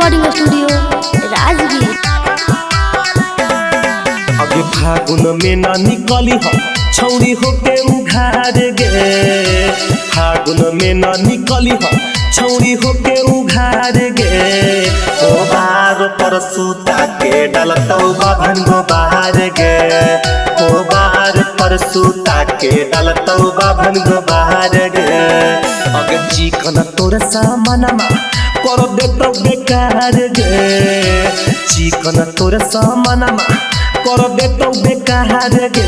Recording studio Rajgir. अगे फागुन में न निकली हो छौरी होके उघार गे, फागुन में न निकली हो छौरी होके उघार गे। ओ बार पर सूता के डलतौ बाभन गो बाहर गे, ओ बार पर सूता के डलतौ बाभन गो बाहर गे। अगे चिकन तोर सामनमा कर देतौ बेकार गे, चिकन तोर सामनमा कर देतौ बेकार गे।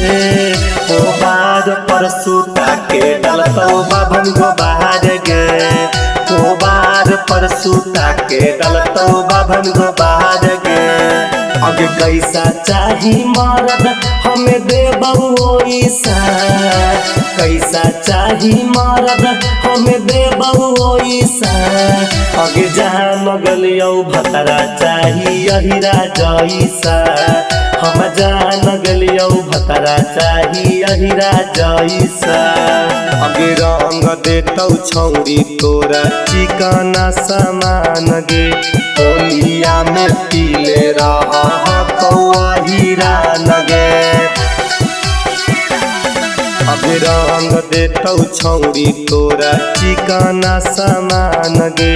ओ बार पर सूता के डलतौ बाभन गो बाहर गे, ओ बार पर सूता के डलतौ बाभन गो बाहर गे। अगे कैसा चाही मरद हमें देबौ ओइसा, कैसा चाही मरद हमें देबौ ओइसा। अगे जहाँ मगलियौ भतरा चाही अहिरा जैसा, हम जान गलियौ भतरा चाही अहिरा जैसा। अगे रंग देतौ छौरी तोरा चिकना समान गे, होलिया में पीले रहा अहिरा नगे। अगे रंग देतौ छौरी तोरा चिकना समान गे,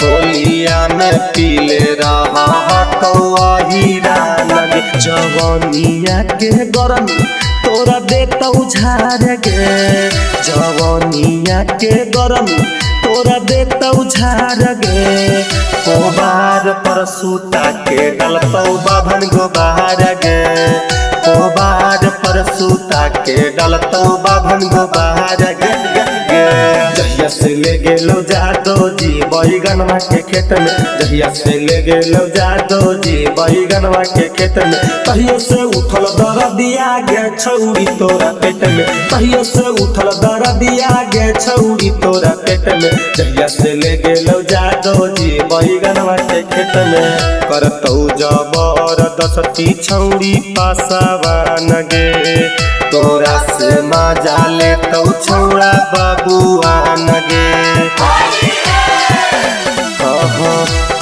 होलिया में पीले रहा अहिरा नगे। जवानिया के गरमी तोरा देतौ झार गे, जवानिया के गरमी तोरा देतौ झार गे। ओ बार पर सूता के डलतौ बाभन गो बाहर गे, ओ बार पर सूता के डलतौ बाभन गो बाहर गे। जहिया से ले गेलो जादो जी बैगनवा के खेत में, जहिया से ले गेलो जादो जी बैगनवा के खेत में, तहियो से उठल दरदिया गे छौरी तोरा पेट में, तहियो से उठल दरदिया गे छौरी तोरा पेट में। जहिया से ले गेलो जादो जी बैगनवा के खेत में, करतौ जबरदस्ती छौरी पासावान गे, तोरा से मजा लेतौ छौरा बबुआन गे।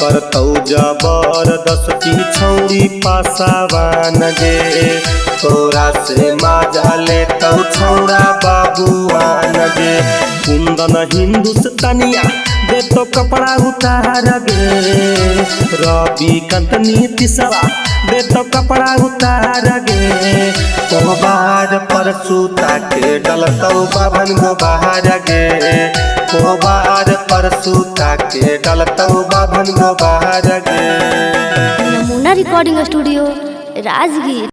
करतौ जबरदस्ती छौरी पासावान गे, तोरा से मजा लेतौ छौरा बबुआन गे। कुंदन हिंदुस्तानिया देतो कपड़ा उतार गे, रवि कांत नीतीशवा देतो कपड़ा उतार गे। ओ बार पर सूता के डलतौ बाभन गो बाहर गे, ओ बार पर सूता के डलतौ बाभन गो बाहर गे। नमूना रिकॉर्डिंग स्टूडियो राजगीर।